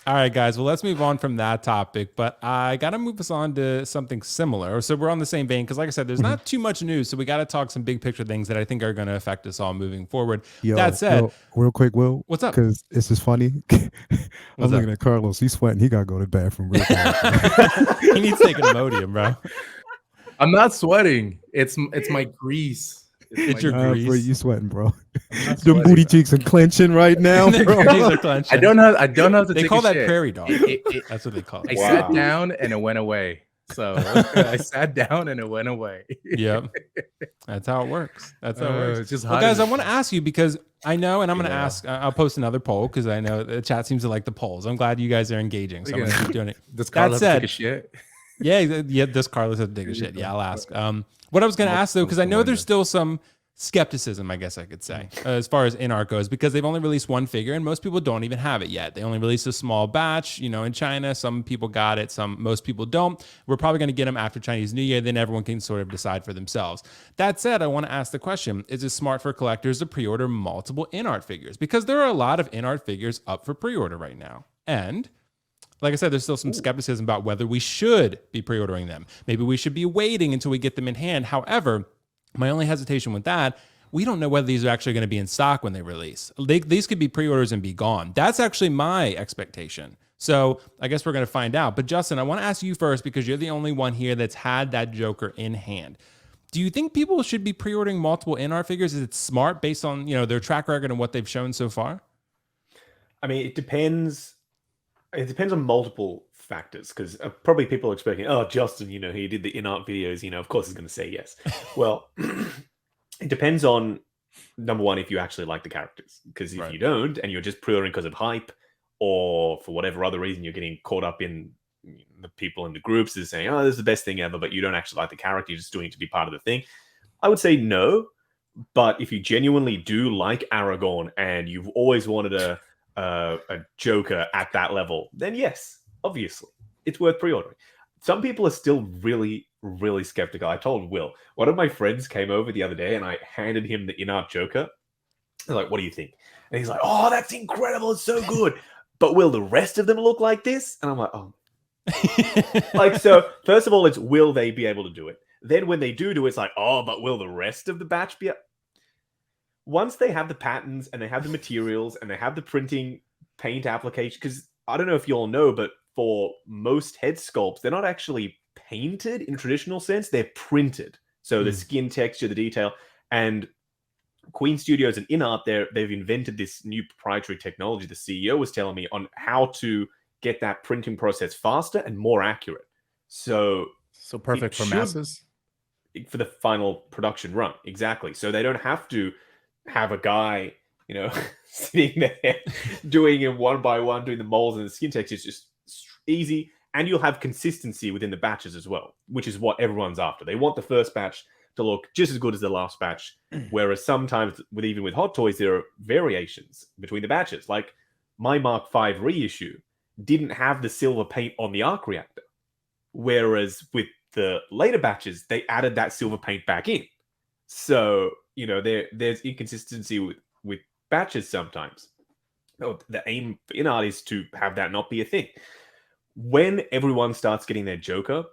All right, guys. Well, let's move on from that topic, but I got to move us on to something similar. So we're on the same vein because, like I said, there's Mhm. not too much news. So we got to talk some big picture things that I think are going to affect us all moving forward. That said, Real quick, Will, what's up? because it's just funny. I'm What's looking up? at Carlos. He's sweating. He got to go to the bathroom real bad, bro. He needs to take an Imodium, bro. I'm not sweating. It's my grease. It's your Bro, grease. you sweating, bro. I'm not Them sweating, booty bro. cheeks are clenching right now, The bro. booties are clenching. I don't have to They take call a that shit. prairie dog. That's what they call I it. sat down and it went away. So I sat down and it went away. Yep. That's how it works. That's how it works. It's just well, hot guys, as I want to ask you because I know, and I'm going to Yeah. ask, I'll post another poll because I know the chat seems to like the polls. I'm glad you guys are engaging. So I'm going to keep doing it. Does Carlos have to take a shit? Yeah, does Carlos have to take a shit? Yeah, I'll ask. What I was going to ask though, because I know there's still some skepticism, I guess I could say, as far as Inart goes, because they've only released one figure and most people don't even have it yet. They only released a small batch, in China. Some people got it, most people don't. We're probably going to get them after Chinese New Year. Then everyone can sort of decide for themselves. That said, I want to ask the question, is it smart for collectors to pre-order multiple Inart figures? Because there are a lot of Inart figures up for pre-order right now. And like I said, there's still some skepticism about whether we should be pre-ordering them. Maybe we should be waiting until we get them in hand. However, my only hesitation with that, we don't know whether these are actually going to be in stock when they release. These could be pre-orders and be gone. That's actually my expectation. So I guess we're going to find out. But Justin, I want to ask you first because you're the only one here that's had that Joker in hand. Do you think people should be pre-ordering multiple Inart figures? Is it smart based on their track record and what they've shown so far? I mean, it depends. It depends on multiple factors because probably people are expecting, oh, Justin, he did the Inart videos, of course he's going to say yes. Well, it depends on, number one, if you actually like the characters. Because if you don't, and you're just pre-ordering because of hype, or for whatever other reason, you're getting caught up in the people in the groups is saying, oh, this is the best thing ever, but you don't actually like the character, you're just doing it to be part of the thing. I would say no. But if you genuinely do like Aragorn and you've always wanted a Joker at that level, then yes, obviously, it's worth pre-ordering. Some people are still really, really skeptical. I told Will, one of my friends came over the other day and I handed him the Inart Joker. I was like, what do you think? And he's like, oh, that's incredible. It's so good. But will the rest of them look like this? And I'm like, oh. So first of all, it's will they be able to do it? Then when they do it, it's like, oh, but will the rest of the batch be... Once they have the patterns and they have the materials and they have the printing paint application, because I don't know if you all know, but for most head sculpts, they're not actually painted in traditional sense. They're printed. So the skin texture, the detail, and Queen Studios and Inart, they've invented this new proprietary technology. The CEO was telling me on how to get that printing process faster and more accurate. So perfect for masses? For the final production run. Exactly. So they don't have to have a guy, sitting there doing it one by one, doing the molds and the skin texture. It's just easy. And you'll have consistency within the batches as well, which is what everyone's after. They want the first batch to look just as good as the last batch. Whereas sometimes, even with Hot Toys, there are variations between the batches. Like my Mark V reissue didn't have the silver paint on the arc reactor. Whereas with the later batches, they added that silver paint back in. So, there's inconsistency with batches sometimes. The aim for Inart is to have that not be a thing. When everyone starts getting their Joker,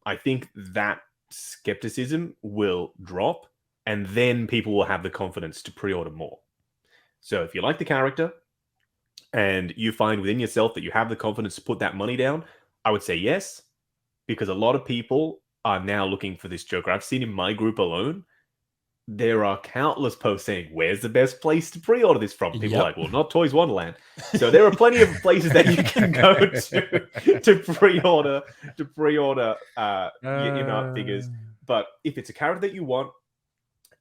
I think that skepticism will drop, and then people will have the confidence to pre-order more. So if you like the character, and you find within yourself that you have the confidence to put that money down, I would say yes, because a lot of people are now looking for this Joker. I've seen in my group alone, there are countless posts saying, where's the best place to pre-order this from? People are like, well, not Toys Wonderland. So there are plenty of places that you can go to pre-order your figures. But if it's a character that you want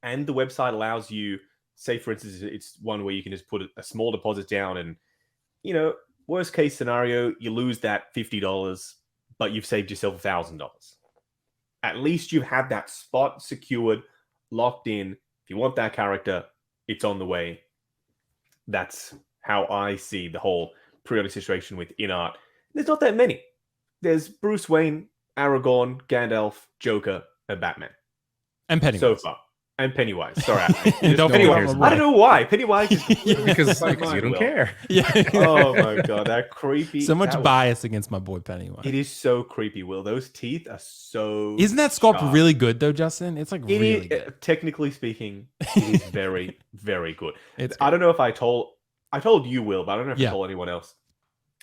and the website allows you, say, for instance, it's one where you can just put a small deposit down and, worst case scenario, you lose that $50, but you've saved yourself $1,000. At least you have that spot secured, locked in. If you want that character, it's on the way. That's how I see the whole pre-order situation with Inart. There's not that many. There's Bruce Wayne, Aragorn, Gandalf, Joker, and Batman. And Pennywise. So far. And Pennywise. Sorry. Don't Pennywise. forget I don't know why. Pennywise is because my you mind, don't Will. care. Yeah. Oh my god, that creepy. So much that was- bias against my boy Pennywise. It is so creepy, Will. Those teeth are so. Isn't that sculpt sharp. really good though, Justin? It's like It really is, good. technically speaking, it is very, very good. It's I don't know if I told you, Will, but I don't know if Yeah. I told anyone else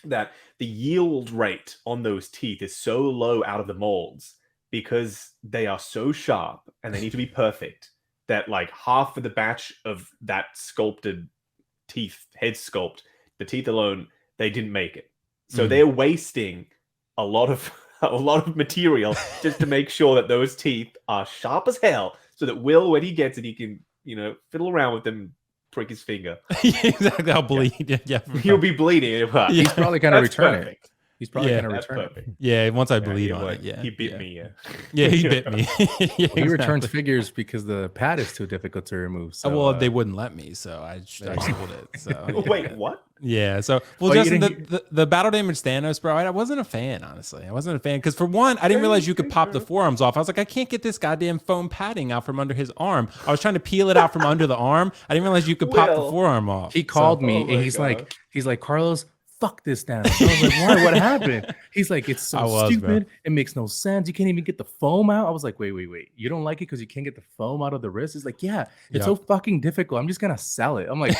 that the yield rate on those teeth is so low out of the molds because they are so sharp and they need to be perfect that like half of the batch of that sculpted teeth, head sculpt, the teeth alone, they didn't make it. So Mhm. they're wasting a lot of material just to make sure that those teeth are sharp as hell so that Will, when he gets it, he can, fiddle around with them and prick his finger. Exactly. I'll bleed. Yeah. He'll be bleeding. But Yeah. He's probably going to that's return it. perfect. He's probably Yeah. going to That's return perfect. it. Yeah. Once I Yeah, bleed he on would. it. Yeah. He bit yeah. me. Yeah. Yeah, he bit me. Yeah, He returns exactly. figures because the pad is too difficult to remove. So, Well, they wouldn't let me, so I sold it. So Wait, what? yeah. So Oh, you Justin, didn't the battle damage Thanos, bro, I wasn't a fan, honestly. I wasn't a fan because for one, I didn't realize you could pop the forearms off. I was like, I can't get this goddamn foam padding out from under his arm. I was trying to peel it out from under the arm. I didn't realize you could pop the Will. forearm off. he called me Oh and my he's God. like, Carlos, fuck this down. I was like, why? What happened? He's like, it's I so was, stupid. bro. It makes no sense. You can't even get the foam out. I was like, wait. You don't like it because you can't get the foam out of the wrist? He's like, yeah, it's so fucking difficult. I'm just gonna sell it. I'm like,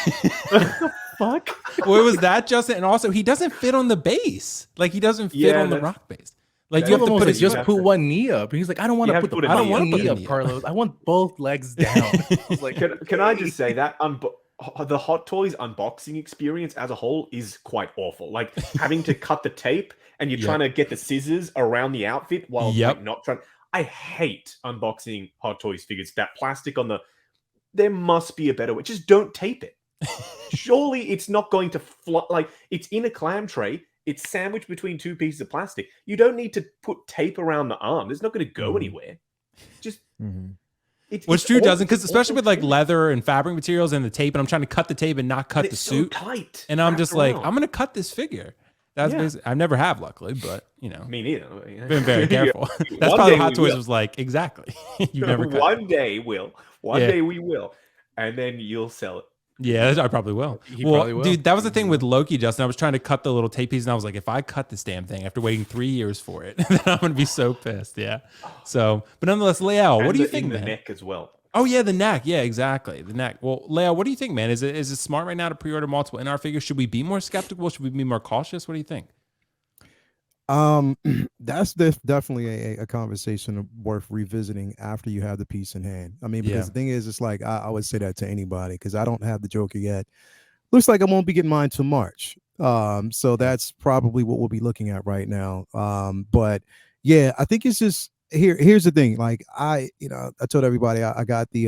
what the fuck? Well, it was that, Justin, and also he doesn't fit on the base. Like he doesn't fit Yeah, on the that's- rock base. Like that's you have to Almost put like, it. just have put to- one knee up. And he's like, I don't want You to have put to the put a knee fucking up. knee Put a up, knee up. Carlos. I want both legs down. I was like, Can I just say that the Hot Toys unboxing experience as a whole is quite awful. Like having to cut the tape and you're Yep. trying to get the scissors around the outfit while Yep. like, not trying. I hate unboxing Hot Toys figures. That plastic on the. There must be a better way. Just don't tape it. Surely it's not going to fly. Like it's in a clam tray. It's sandwiched between two pieces of plastic. You don't need to put tape around the arm. It's not going to go anywhere. Just. It's True, awful- Justin, because it's especially awful with like experience. leather and fabric materials and the tape, and I'm trying to cut the tape and not cut And the it's so suit, tight. and I'm wrapped just like, around. I'm gonna cut this figure. That's Yeah. basically, I never have, luckily, but Me neither. been very careful. That's One probably day Hot we Toys will. was like, exactly. You never cut. One day we'll. One Yeah. day we will, and then you'll sell it. Yeah, I probably will. He probably will. Dude, that was the thing with Loki, Justin. I was trying to cut the little tape piece, and I was like, if I cut this damn thing after waiting 3 years for it, then I'm gonna be so pissed. Yeah. So, but nonetheless, Leal, what And do you the- think, in the man? neck as well. Oh yeah, the neck. Yeah, exactly. The neck. Well, Leal, what do you think, man? Is it smart right now to pre-order multiple Inart figures? Should we be more skeptical? Should we be more cautious? What do you think? That's definitely a conversation worth revisiting after you have the piece in hand. I mean, because Yeah. the thing is, it's like I would say that to anybody because I don't have the Joker yet. Looks like I won't be getting mine till March. So that's probably what we'll be looking at right now. But yeah, I think it's just here's the thing. Like I told everybody I got the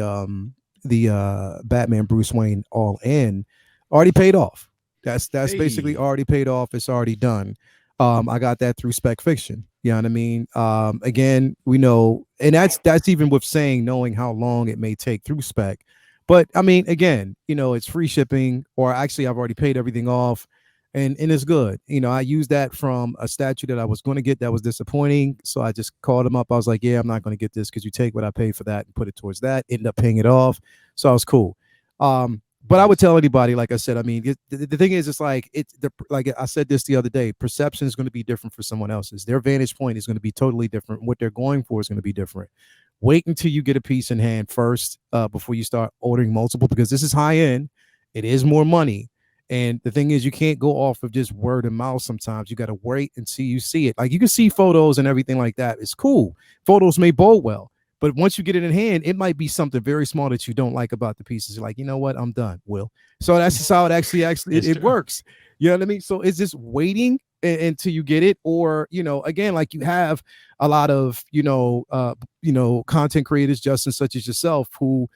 Batman Bruce Wayne all in already paid off. That's basically Hey. already paid off. It's already done. I got that through Spec Fiction. You know what I mean? Again, we know, and that's even with saying knowing how long it may take through Spec. But I mean, again, it's free shipping, or actually I've already paid everything off, and it's good. I used that from a statue that I was going to get that was disappointing. So I just called him up. I was like, yeah, I'm not going to get this because you take what I paid for that and put it towards that. Ended up paying it off. So I was cool. But I would tell anybody, like I said, I mean, the thing is, it's like like I said this the other day, perception is going to be different for someone else's. Their vantage point is going to be totally different. What they're going for is going to be different. Wait until you get a piece in hand first before you start ordering multiple, because this is high end. It is more money. And the thing is, you can't go off of just word of mouth sometimes. You got to wait until you see it. Like you can see photos and everything like that. It's cool. Photos may bode well. But once you get it in hand, it might be something very small that you don't like about the pieces. You're like, you know what? I'm done, Will. So that's just how it actually it works. You know what I mean? So it's just waiting until you get it. Or, again, like you have a lot of, content creators, Justin, such as yourself, who,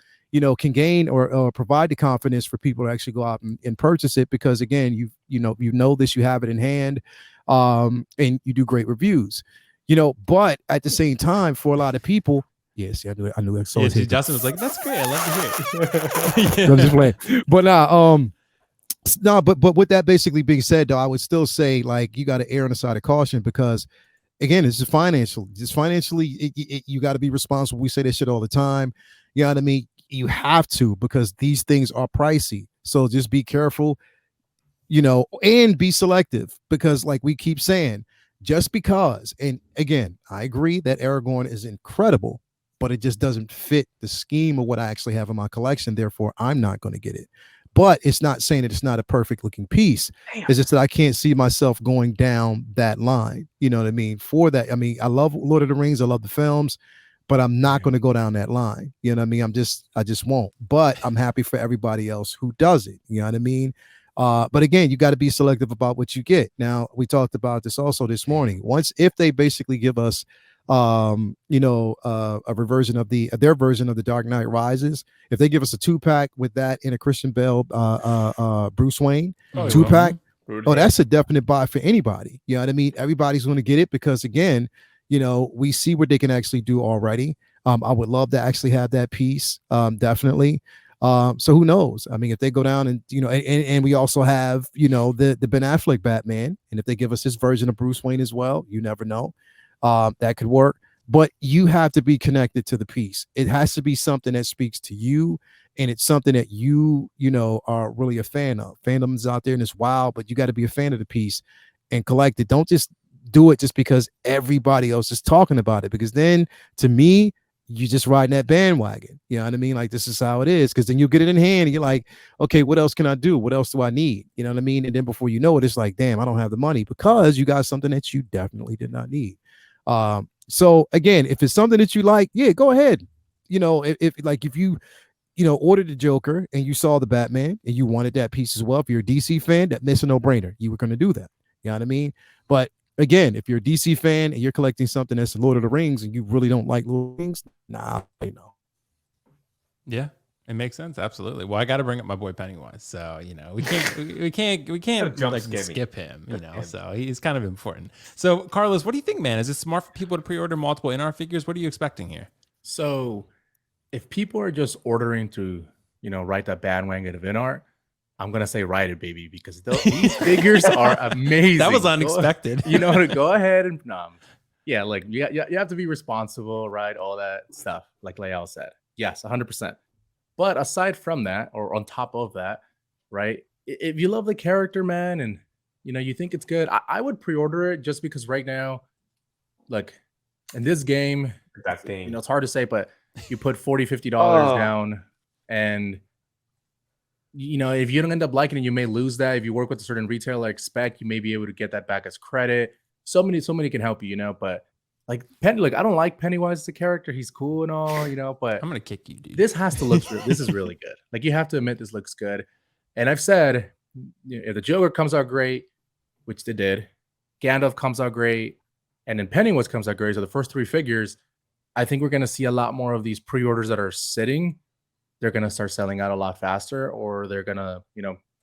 can gain or provide the confidence for people to actually go out and purchase it. Because again, you know this, you have it in hand, and you do great reviews, but at the same time, for a lot of people, yes, yeah, I knew that. So Yeah, Justin was like, "That's great. I love to hear it." I'm just playing. But but with that basically being said, though, I would still say like you got to err on the side of caution because, again, it's just financial. Just financially, you got to be responsible. We say this shit all the time. You know what I mean? you have to, because these things are pricey. So just be careful, and be selective, because like we keep saying, just because, and again, I agree that Aragorn is incredible, but it just doesn't fit the scheme of what I actually have in my collection. Therefore, I'm not going to get it. But it's not saying that it's not a perfect looking piece. It's just that I can't see myself going down that line. You know what I mean? For that, I mean, I love Lord of the Rings. I love the films, but I'm not going to go down that line. You know what I mean? I just won't. But I'm happy for everybody else who does it. You know what I mean? But again, you got to be selective about what you get. Now, we talked about this also this morning. If they basically give us a reversion of their version of the Dark Knight Rises, if they give us a 2-pack with that in a Christian Bale Bruce Wayne 2-pack, that's a definite buy for anybody. You know what I mean? Everybody's going to get it, because again, we see what they can actually do already. I would love to actually have that piece, definitely. So who knows? I mean, if they go down and and we also have the Ben Affleck Batman, and if they give us his version of Bruce Wayne as well, you never know. That could work, but you have to be connected to the piece. It has to be something that speaks to you, and it's something that you are really a fan of. Fandom's out there and it's wild, but you got to be a fan of the piece and collect it. Don't just do it just because everybody else is talking about it, because then, to me, you just riding that bandwagon. You know what I mean? Like, this is how it is, because then you get it in hand and you're like, okay, what else can I do? What else do I need? You know what I mean? And then before you know it, it's like, damn, I don't have the money, because you got something that you definitely did not need. So again, if it's something that you like, yeah, go ahead. If you ordered the Joker and you saw the Batman and you wanted that piece as well, if you're a DC fan, that's a no-brainer. You were going to do that. You know what I mean? But again, if you're a DC fan and you're collecting something that's Lord of the Rings and you really don't like Lord of the Rings, nah, Yeah, it makes sense. Absolutely. Well, I got to bring up my boy Pennywise. So, we can't Jump like scare me. skip him, so he's kind of important. So, Carlos, what do you think, man? Is it smart for people to pre-order multiple Inart figures? What are you expecting here? So if people are just ordering to, ride that bandwagon of Inart, I'm going to say ride it, baby, because these figures are amazing. That was unexpected. To go ahead and, yeah, like you have to be responsible, right? All that stuff, like Leal said. Yes, 100%. But aside from that, or on top of that, right? If you love the character, man, and, you think it's good, I would pre-order it, just because right now, like in this game, that thing, it's hard to say, but you put $40, $50 down, and if you don't end up liking it, you may lose that. If you work with a certain retailer like Spec, you may be able to get that back as credit. So many can help you, but like I don't like Pennywise as a character. He's cool and all, but I'm gonna kick you, dude. This has to look this is really good. Like, you have to admit this looks good. And I've said, if the Joker comes out great, which they did, Gandalf comes out great, and then Pennywise comes out great, so the first 3 figures, I think we're gonna see a lot more of these pre-orders that are sitting. They're going to start selling out a lot faster, or they're going to,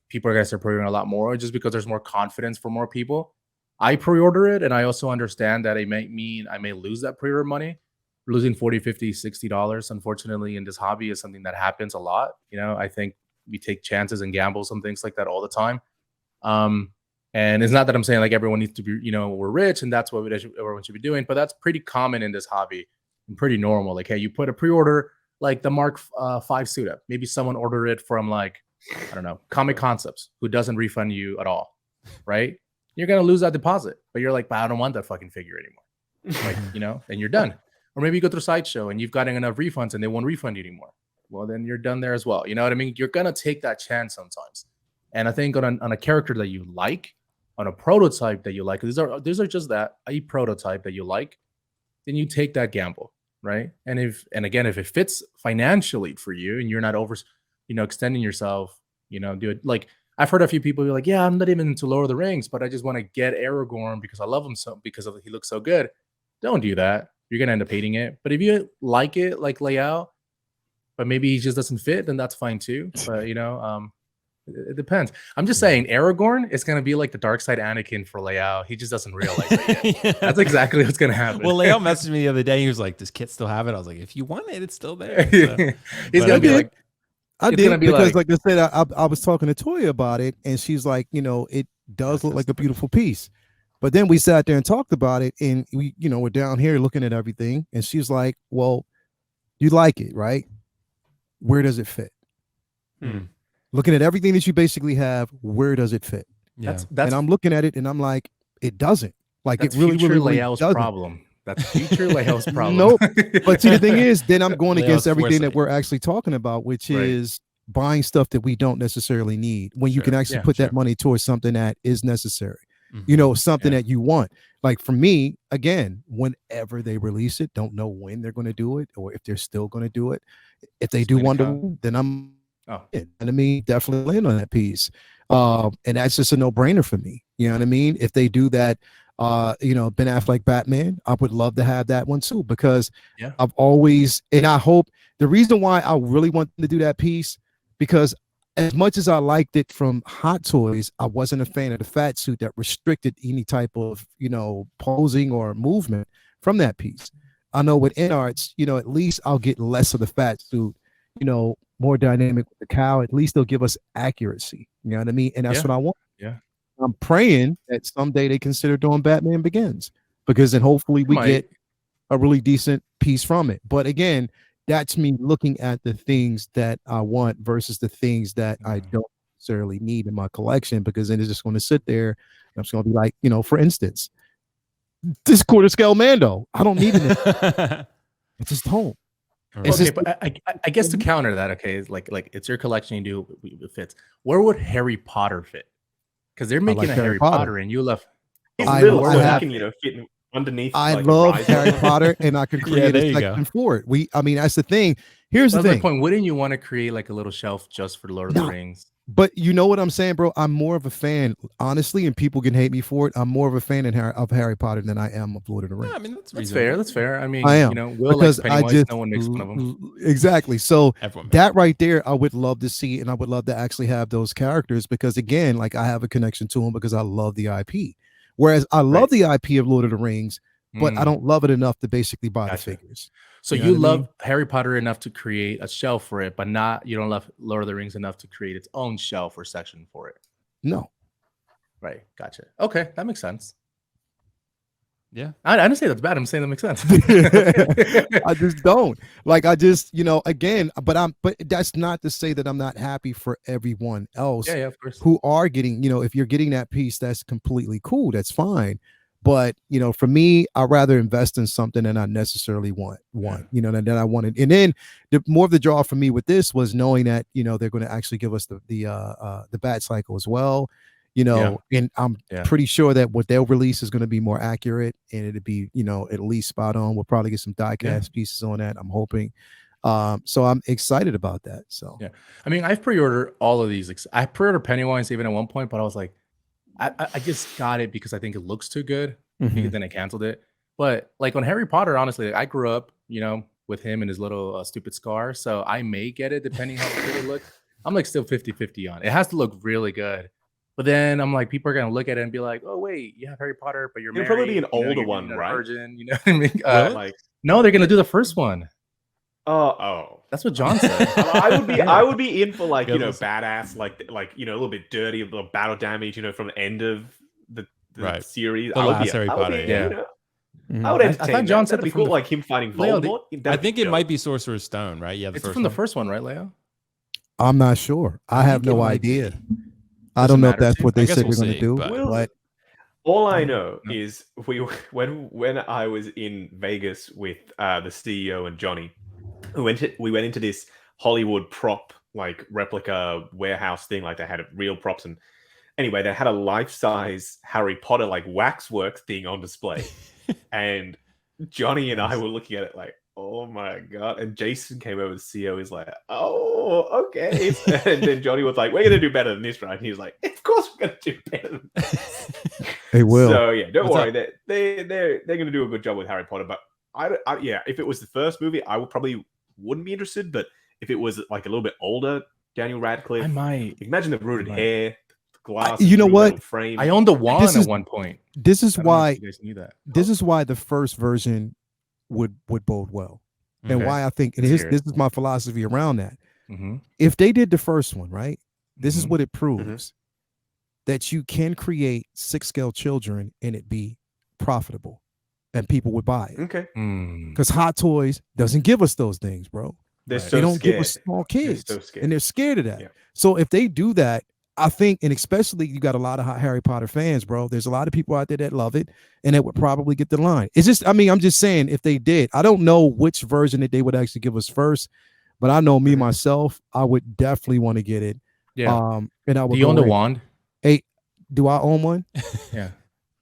people are going to start pre-ordering a lot more, just because there's more confidence for more people. I pre-order it, and I also understand that it may mean I may lose that pre-order money. Losing $40, $50, $60, unfortunately, in this hobby is something that happens a lot. I think we take chances and gambles and things like that all the time. And it's not that I'm saying like everyone needs to be, we're rich and that's what everyone should be doing, but that's pretty common in this hobby and pretty normal. Like, hey, you put a pre-order, like the Mark 5 suit up. Maybe someone ordered it from, like, I don't know, Comic Concepts, who doesn't refund you at all, right? You're going to lose that deposit, but you're like, but I don't want that fucking figure anymore. Like, and you're done. Or maybe you go through Sideshow and you've gotten enough refunds and they won't refund you anymore. Well, then you're done there as well. You know what I mean? You're going to take that chance sometimes. And I think on a character that you like, on a prototype that you like, these are just that, a prototype that you like, then you take that gamble. Right. And if it fits financially for you and you're not extending yourself, do it. Like, I've heard a few people be like, yeah, I'm not even into Lord of the Rings, but I just want to get Aragorn because I love him he looks so good. Don't do that. You're going to end up hating it. But if you like it, like layout, but maybe he just doesn't fit, then that's fine too. But, it depends. I'm just saying, Aragorn is going to be like the dark side Anakin for Leal. He just doesn't realize it yet. Yeah. That's exactly what's going to happen. Well, Leal messaged me the other day. He was like, does Kit still have it? I was like, if you want it, it's still there. So. He's going to be like, I did, because like I said, I was talking to Toya about it, and she's like, it does look like a beautiful piece. But then we sat there and talked about it, and we're down here looking at everything, and she's like, well, you like it, right? where does it fit? Looking at everything that you basically have, where does it fit? Yeah. That's and I'm looking at it and I'm like, it doesn't. Like that's it really, future really layout's doesn't. problem. That's future layout's problem. Nope. But see, the thing is, then I'm going against Layout's everything that foresight. we're actually talking about, which is buying stuff that we don't necessarily need when you can actually put that money towards something that is necessary. You know, something that you want. Like for me, again, whenever they release it, don't know when they're going to do it or if they're still going to do it. If they do Wonder Woman, then I'm in. And I mean, definitely land on that piece. And that's just a no-brainer for me. You know what I mean? If they do that, you know, Ben Affleck Batman, I would love to have that one too, because I've always, and I hope the reason why I really want to do that piece, because as much as I liked it from Hot Toys, I wasn't a fan of the fat suit that restricted any type of, you know, posing or movement from that piece. I know with Inarts, you know, at least I'll get less of the fat suit, you know, more dynamic with the cow. At least they'll give us accuracy. You know what I mean? And that's what I want. Yeah. I'm praying that someday they consider doing Batman Begins, because then hopefully we get a really decent piece from it. But again, that's me looking at the things that I want versus the things that I don't necessarily need in my collection, because then it's just going to sit there and I'm just going to be like, you know, for instance, this quarter scale Mando, I don't need it. I just don't. It's okay, but I guess to counter that, okay, is like it's your collection, you do it fits. Where would Harry Potter fit? Because they're making a Harry Potter and you left. He's little, so he can, you know, fit underneath. I love Harry Potter, and I could create a section for it. I mean, that's the thing. Here's the thing. Point. Wouldn't you want to create like a little shelf just for Lord of the Rings? But you know what I'm saying, bro? I'm more of a fan, honestly, and people can hate me for it. I'm more of a fan of Harry Potter than I am of Lord of the Rings. Yeah, I mean, that's fair. That's fair. I mean, I am, you know, Will because likes Pennywise, no one makes fun of him. Exactly. So that right there, I would love to see, and I would love to actually have those characters, because again, like I have a connection to them because I love the IP. Whereas I love the IP of Lord of the Rings, but I don't love it enough to basically buy the figures. So you love Harry Potter enough to create a shelf for it, but you don't love Lord of the Rings enough to create its own shelf or section for it. No. Right. Gotcha. Okay. That makes sense. Yeah. I didn't say that's bad. I'm saying that makes sense. I just don't. Like, I just, you know, again, but that's not to say that I'm not happy for everyone else of course, who are getting, you know, if you're getting that piece, that's completely cool. That's fine. But, you know, for me, I'd rather invest in something than I necessarily want, you know, than I wanted. And then more of the draw for me with this was knowing that, you know, they're going to actually give us the bat cycle as well, you know, and I'm pretty sure that what they'll release is going to be more accurate, and it'll be, you know, at least spot on. We'll probably get some die cast pieces on that, I'm hoping. So I'm excited about that. So, I mean, I've pre-ordered all of these. I pre-ordered Pennywise even at one point, but I was like, I just got it because I think it looks too good. Then I canceled it. But like on Harry Potter, honestly, like, I grew up, you know, with him and his little stupid scar. So I may get it depending how good it looks. I'm like still 50-50 on it. It has to look really good. But then I'm like, people are going to look at it and be like, oh, wait, you have Harry Potter, but you're married. It'll probably be an you know, older one, right? Virgin, you know what I mean? Really? Like, no, they're going to do the first one. Oh, that's what John said. I would be in for like, you know, badass, like you know, a little bit dirty, a little battle damage, you know, from the end of the series. The last Harry Potter, you know, I would entertain. I thought John said it'd be cool, like him fighting Voldemort. I think it might be Sorcerer's Stone, right? Yeah, it's from the first one, right, Leo? I'm not sure. I have no idea. I don't know if that's what they said we're going to do. But all I know is when I was in Vegas with the CEO and Johnny, we went into this Hollywood prop like replica warehouse thing. Like they had real props, and anyway, they had a life-size Harry Potter like waxwork thing on display, and Johnny and I were looking at it like, oh my god! And Jason came over, the CEO, is like, oh, okay. And then Johnny was like, we're gonna do better than this, right? And he was like, of course we're gonna do better than this. They will. So yeah, don't worry. They're gonna do a good job with Harry Potter. But if it was the first movie, I wouldn't be interested. But if it was like a little bit older, Daniel Radcliffe, I might. Imagine the rooted hair, the glass. You know what? Frame. I owned the wand at one point. This is why you guys knew that. This is why the first version would bode well, and why I think this is my philosophy around that. If they did the first one right, this is what it proves: that you can create 6-scale children and it be profitable, and people would buy it. Okay, because Hot Toys doesn't give us those things, bro. They're Right. so They don't scared. get with small kids, so scared. and they're scared of that. Yeah. So if they do that, I think, and especially you got a lot of Harry Potter fans, bro. There's a lot of people out there that love it, and that would probably get the line. It's just, I mean, I'm just saying, if they did, I don't know which version that they would actually give us first, but I know me myself, I would definitely want to get it. Yeah. And I would. Do you own the go in. wand? Hey, do I own one? Yeah.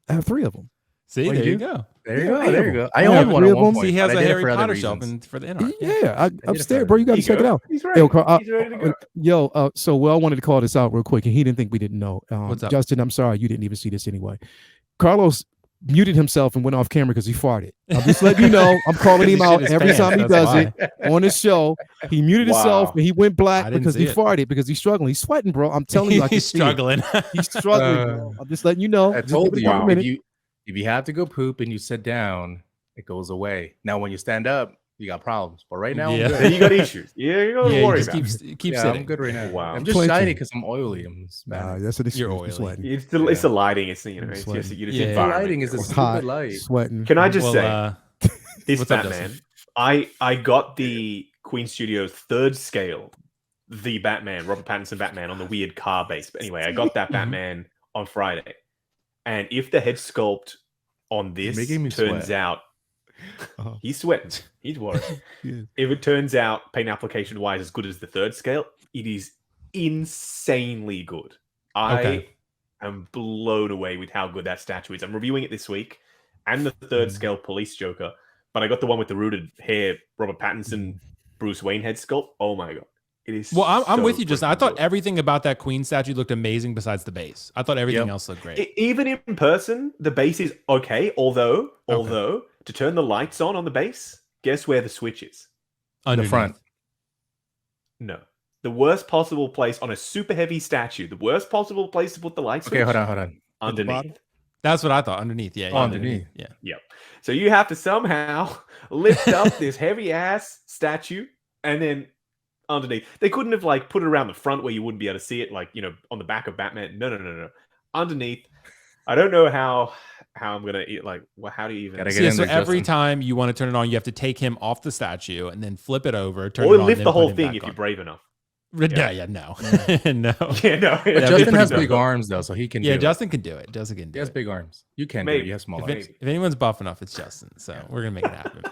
I have 3 of them. See, Oh, there you you do? go. There you Yeah, go. I There have you go. them. I I have owned one 3 at of one them. point. He has but I a did it Harry for other Potter shelf reasons. for the Inart. Yeah, it upstairs, for bro. You got to There check go. it out. He's ready. He's ready to go. Yo, so Will wanted to call this out real quick, and he didn't think we didn't know. What's up? Justin, I'm sorry, you didn't even see this anyway. Carlos muted himself and went off camera because he farted. I'm just letting you know. I'm calling him out every time he does it on his show. He muted himself Wow. and he went black I didn't because see he it. farted because he's struggling. He's sweating, bro. I'm telling you, I can He's see it. struggling. He's struggling, bro. I'm just letting you know. I Just told give it a you, couple minutes. if you have to go poop and you sit down, it goes away. Now, when you stand up, you got problems. But right now, Yeah. I'm Then good. you got issues. Yeah, you got to Yeah, worry just about. keep Yeah, sitting. I'm good right now. Wow. I'm just Clenching. shiny because I'm oily. I'm Nah, Spanish. that's what it's You're You're oily. sweating. It's the lighting. It's I'm it's sweating. just Yeah. The environment. lighting is the It's stupid hot, light. sweating. Can I just Well, say this what's up, Batman? Justin? I got the Queen Studios 3rd scale, the Batman, Robert Pattinson Batman on the weird car base. But anyway, I got that Batman on Friday, and if the head sculpt on this making me turns sweat. out, Uh-huh. he's sweating. He's worried. Yeah. If it turns out paint application wise as good as the 3rd scale, it is insanely good. Okay. I am blown away with how good that statue is. I'm reviewing it this week, and the 3rd scale police Joker, but I got the one with the rooted hair, Robert Pattinson, Bruce Wayne head sculpt. Oh my god, it is. Well, I'm so with you, Justin. I freaking thought good. everything about that Queen statue looked amazing besides the base. I thought everything else looked great. Even in person, the base is okay. Although to turn the lights on the base, guess where the switch is? The Underneath. front. No. The worst possible place on a super heavy statue. The worst possible place to put the light switch. Okay, hold on. Underneath. That's what I thought. Underneath. Yeah. Oh, underneath. Yeah. Yep. So you have to somehow lift up this heavy ass statue and then underneath. They couldn't have like put it around the front where you wouldn't be able to see it, like, you know, on the back of Batman. No. Underneath. I don't know how I'm gonna eat. Like, well, how do you even? Gotta So, get in there, every Justin. time you want to turn it on, you have to take him off the statue and then flip it over, turn Or it on, lift then the put whole him thing back if on. you're brave enough. Yeah, no. No. Yeah, no. But Yeah, Justin has pretty big dumb. arms though, so he can. Yeah, do Justin can do it. Justin can He do has it. big arms. You can do it. Maybe. You have small If, arms. if anyone's buff enough, it's Justin. So we're gonna make it happen.